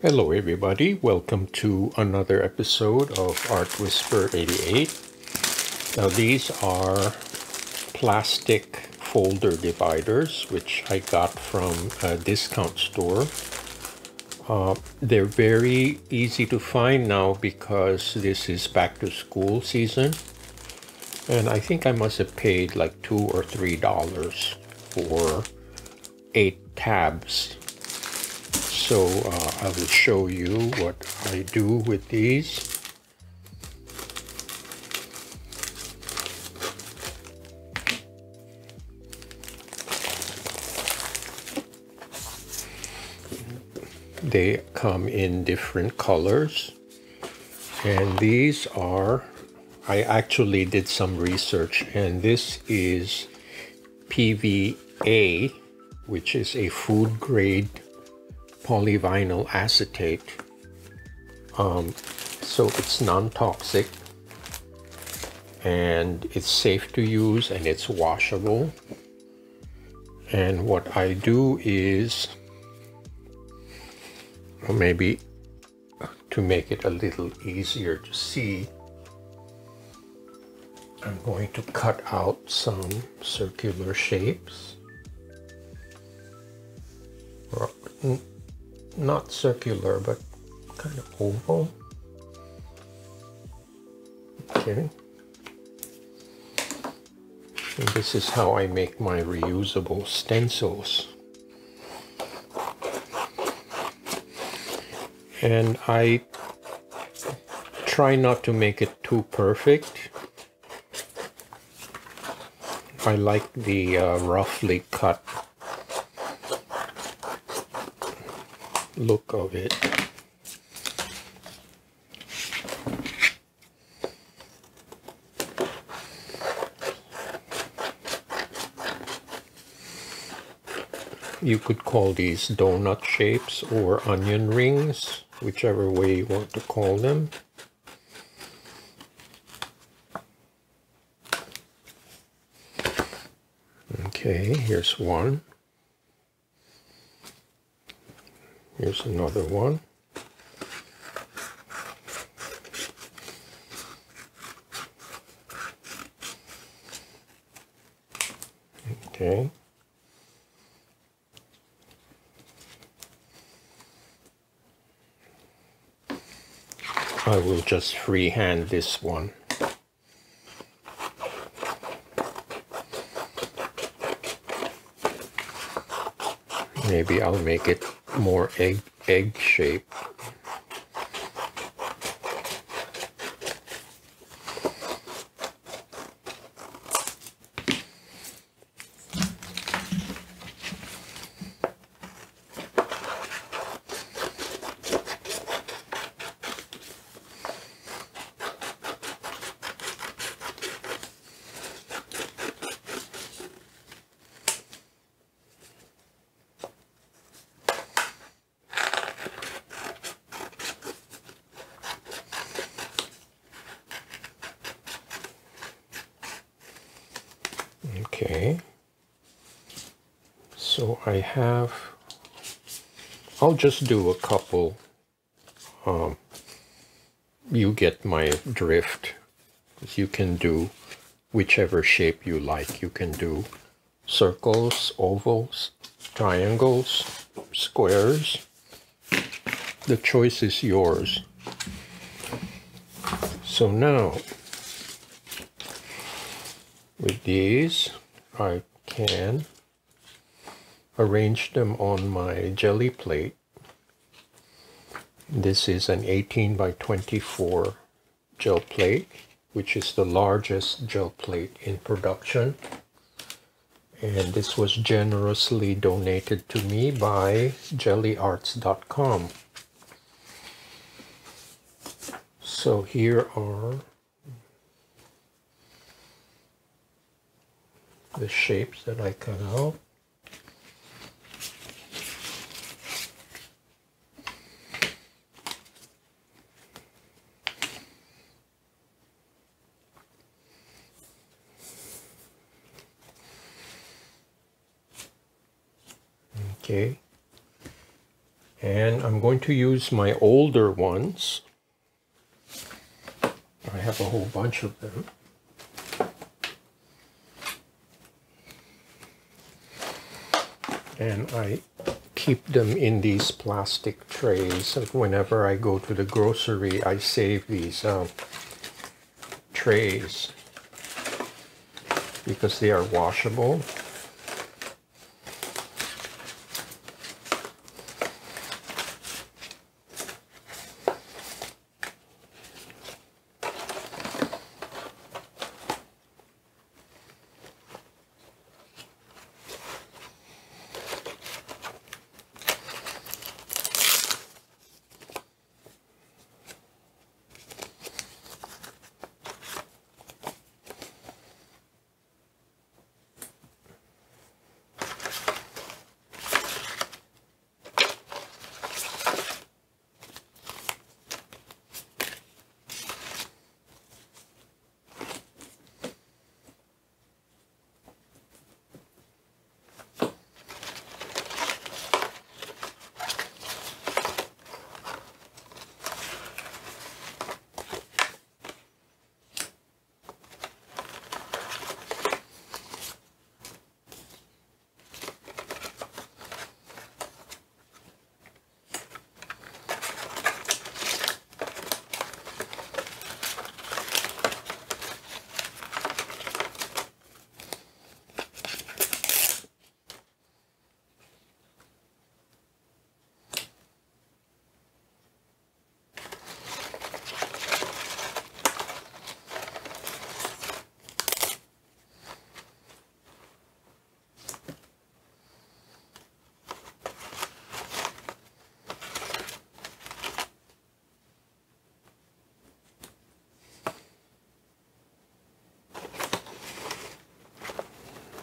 Hello everybody, welcome to another episode of Art Whisper 88. Now these are plastic folder dividers which I got from a discount store. They're very easy to find now because this is back to school season. And I think I must have paid like $2 or $3 for 8 tabs. So I will show you what I do with these. They come in different colors. And these are, I actually did some research, and this is PVA, which is a food grade polyvinyl acetate. So it's non-toxic and it's safe to use and it's washable. And what I do is, or maybe to make it a little easier to see, I'm going to cut out some circular shapes. Not circular, but kind of oval. Okay. And this is how I make my reusable stencils. And I try not to make it too perfect. I like the roughly cut look of it. You could call these donut shapes or onion rings, whichever way you want to call them. Okay, here's one. Here's another one. Okay. I will just freehand this one. Maybe I'll make it more egg shape. Okay, so I'll just do a couple. You get my drift. You can do whichever shape you like. You can do circles, ovals, triangles, squares. The choice is yours. So now, with these, I can arrange them on my jelly plate. This is an 18 by 24 gel plate, which is the largest gel plate in production. And this was generously donated to me by jellyarts.com. So here are the shapes that I cut out. Okay, And I'm going to use my older ones. I have a whole bunch of them. And I keep them in these plastic trays. Whenever I go to the grocery, I save these trays because they are washable.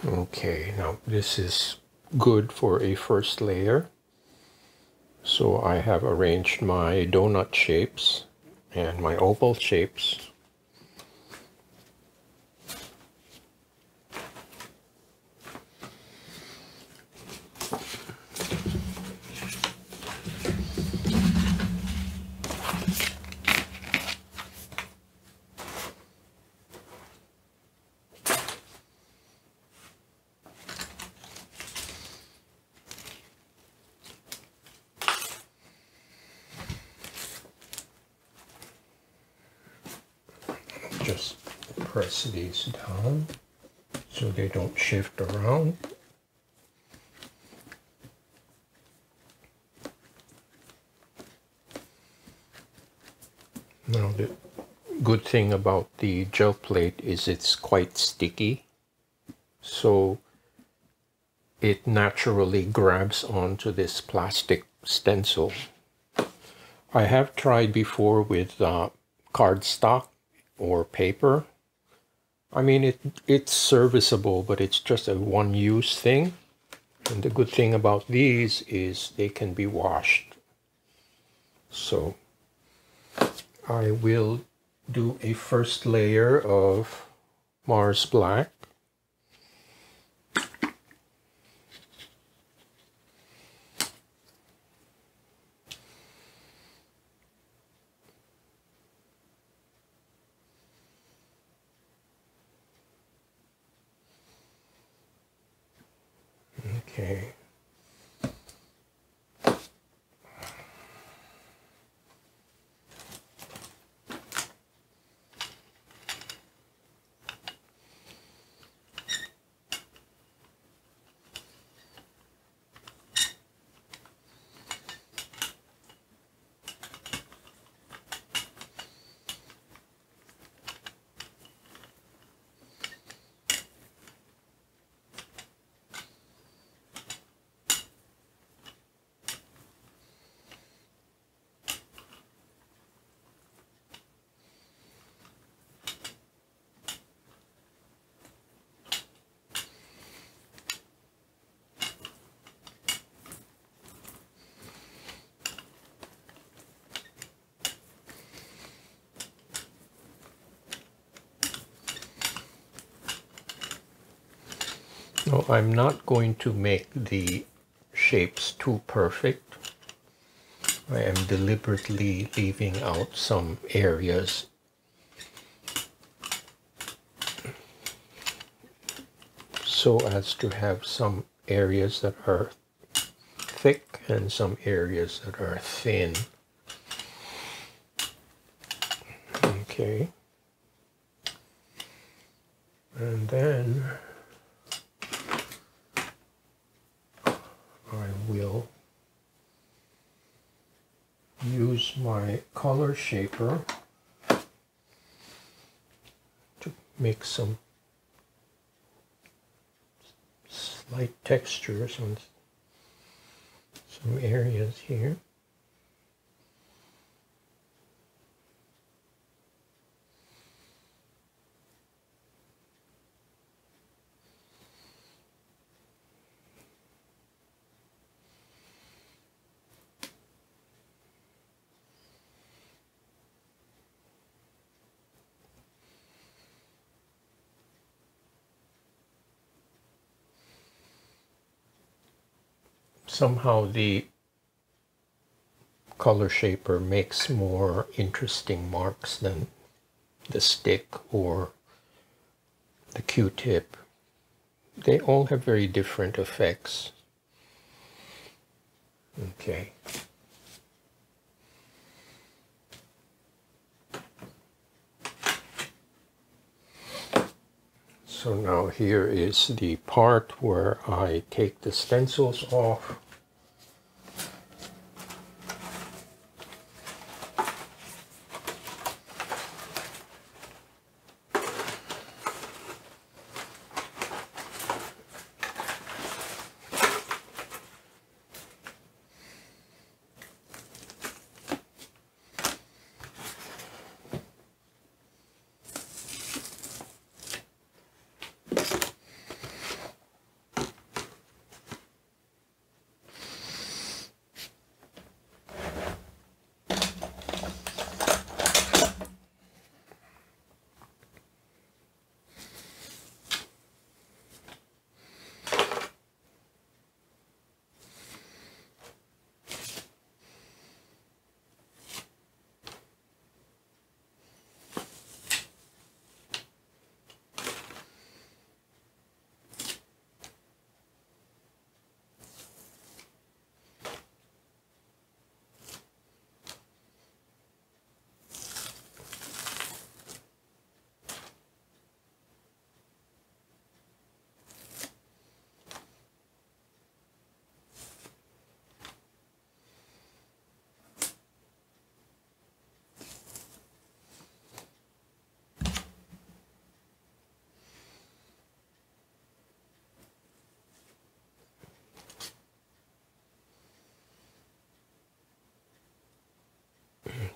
Okay, now this is good for a first layer. So I have arranged my donut shapes and my oval shapes. Just press these down so they don't shift around. Now the good thing about the gel plate is it's quite sticky, so it naturally grabs onto this plastic stencil. I have tried before with cardstock or paper. I mean, it's serviceable, but it's just a one-use thing. And the good thing about these is they can be washed. So I will do a first layer of Mars Black. Okay. No, I'm not going to make the shapes too perfect. I am deliberately leaving out some areas so as to have some areas that are thick and some areas that are thin. Okay. And then I will use my color shaper to make some slight textures on some areas here. Somehow the color shaper makes more interesting marks than the stick or the Q-tip. They all have very different effects. Okay. So now here is the part where I take the stencils off.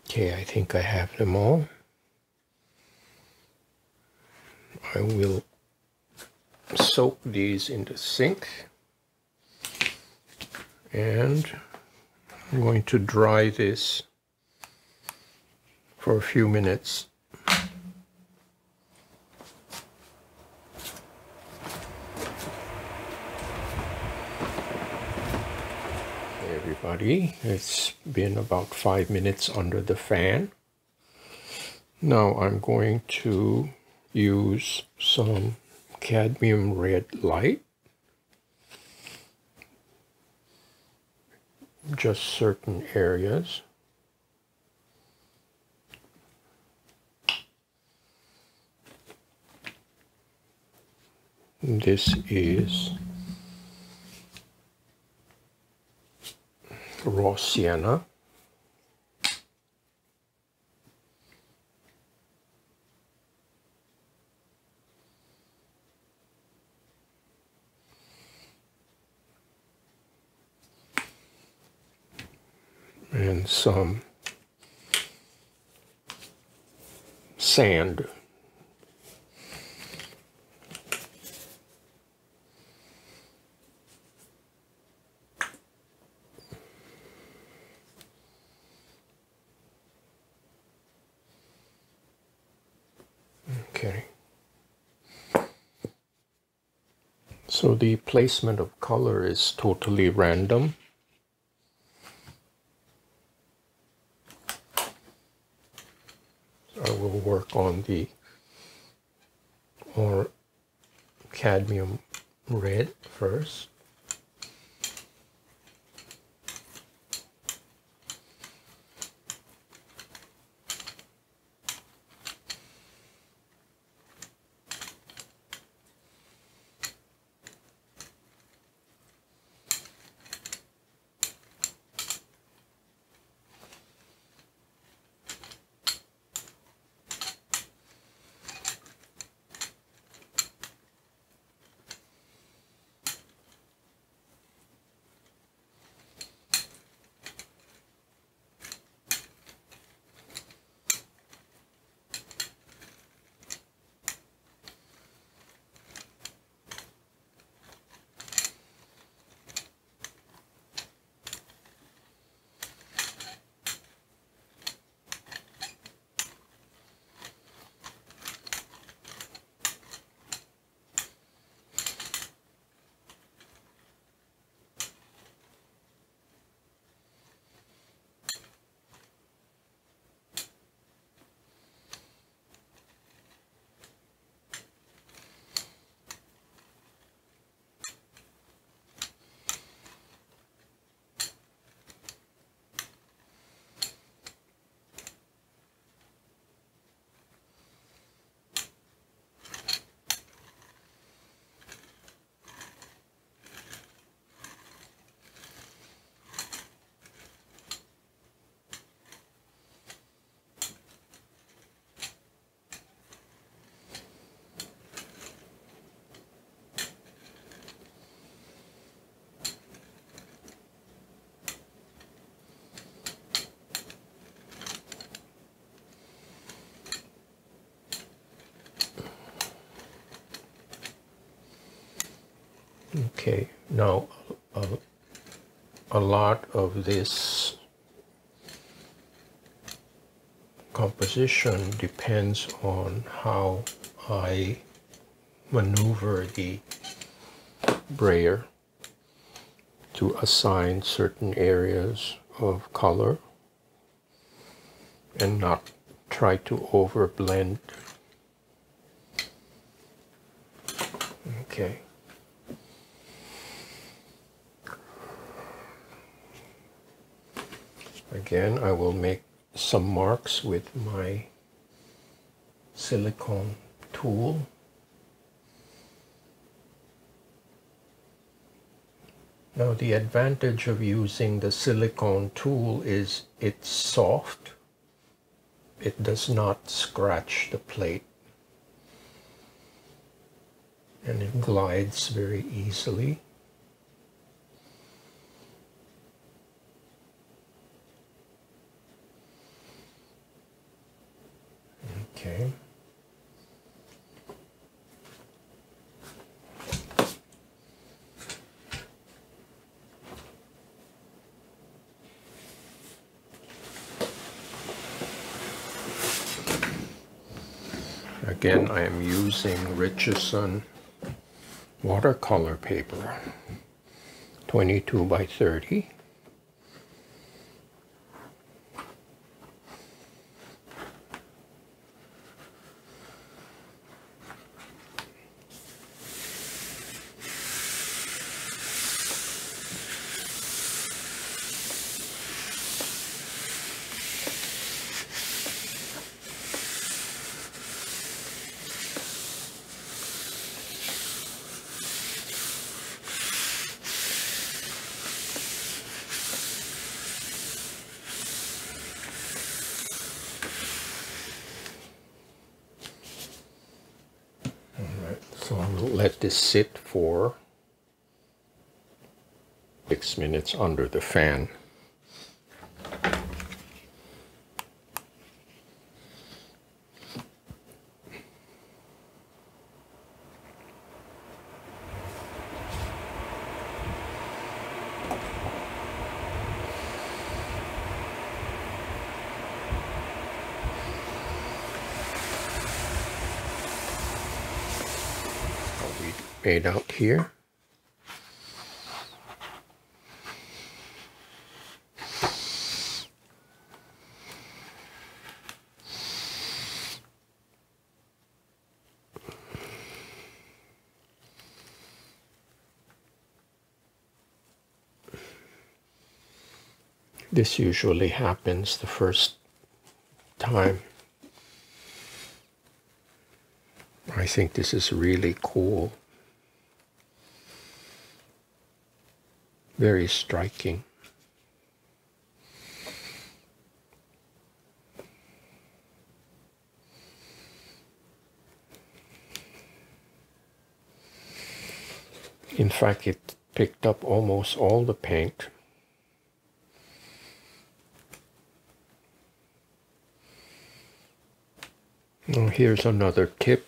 Okay, I think I have them all. I will soak these in the sink and I'm going to dry this for a few minutes. Hey everybody, it's been about 5 minutes under the fan. Now I'm going to use some cadmium red light, just certain areas. This is raw sienna. And some sand. Okay. So the placement of color is totally random. will work on the or cadmium red first. Okay, now a lot of this composition depends on how I maneuver the brayer to assign certain areas of color and not try to overblend. Okay. Again, I will make some marks with my silicone tool. Now, the advantage of using the silicone tool is it's soft. It does not scratch the plate, and it glides very easily. Okay. Again, I am using Richeson watercolor paper, 22 by 30. So I'll let this sit for 6 minutes under the fan. Made out here. This usually happens the first time. I think this is really cool. Very striking. In fact, it picked up almost all the paint. Now here's another tip.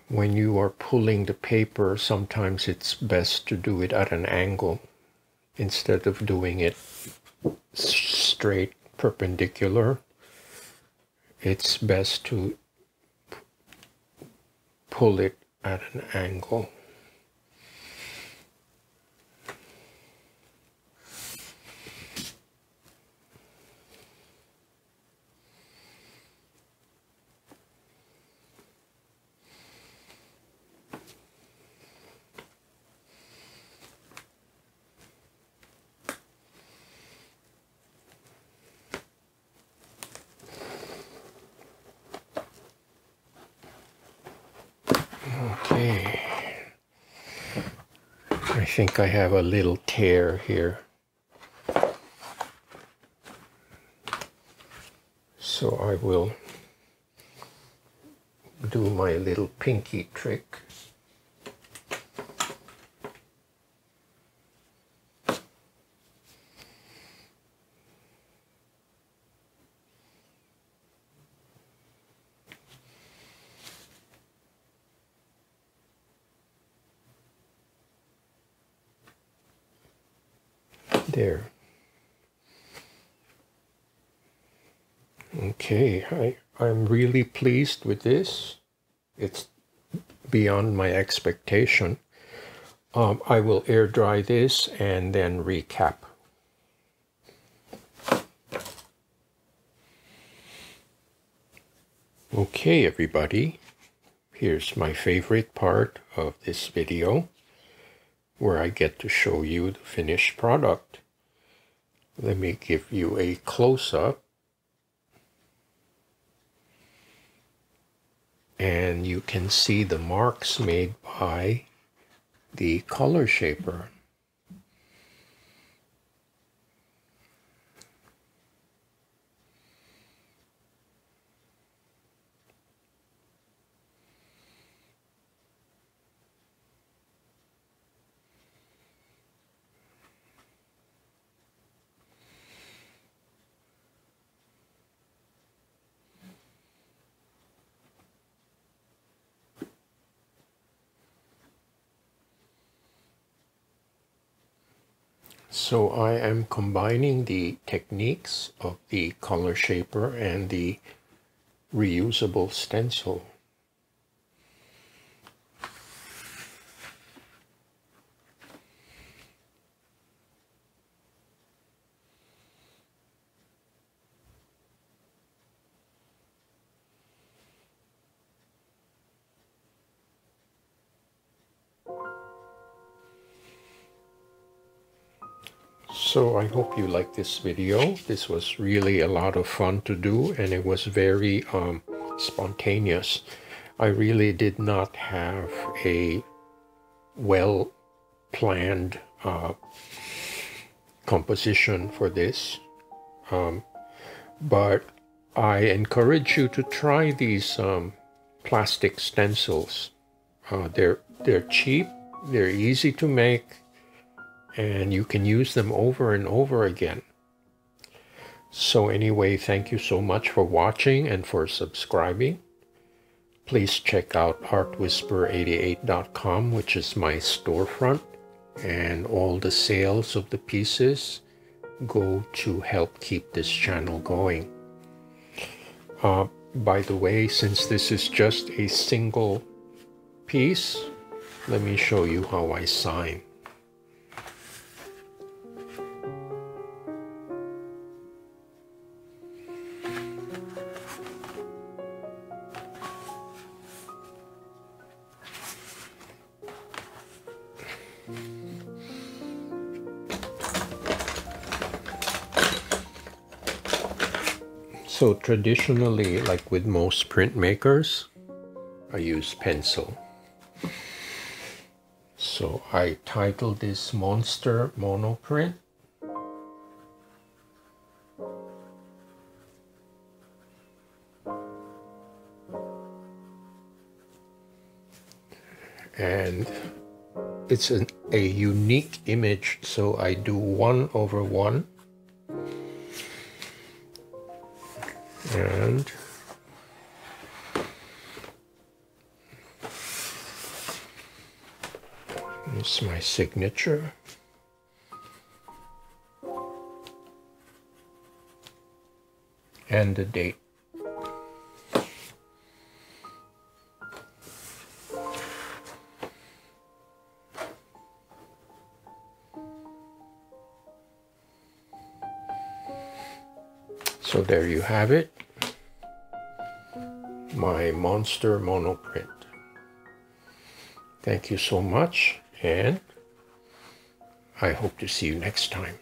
When you are pulling the paper, sometimes it's best to do it at an angle instead of doing it straight perpendicular. It's best to pull it at an angle. Okay, I think I have a little tear here. So I will do my little pinky trick. There. Okay, I'm really pleased with this. It's beyond my expectation. I will air dry this and then recap. Okay, everybody, here's my favorite part of this video, where I get to show you the finished product. Let me give you a close-up. And you can see the marks made by the color shaper. So I am combining the techniques of the color shaper and the reusable stencil. So I hope you like this video. This was really a lot of fun to do, and it was very spontaneous. I really did not have a well-planned composition for this, but I encourage you to try these plastic stencils. They're cheap, they're easy to make, and you can use them over and over again. So anyway, thank you so much for watching and for subscribing. Please check out artwhisper88.com, which is my storefront, and all the sales of the pieces go to help keep this channel going. By the way, since this is just a single piece, let me show you how I sign. So traditionally, like with most printmakers, I use pencil. So I titled this Monster Monoprint. And it's a unique image, so I do 1/1. And it's my signature. And the date. So there you have it, my Monster Monoprint. Thank you so much, and I hope to see you next time.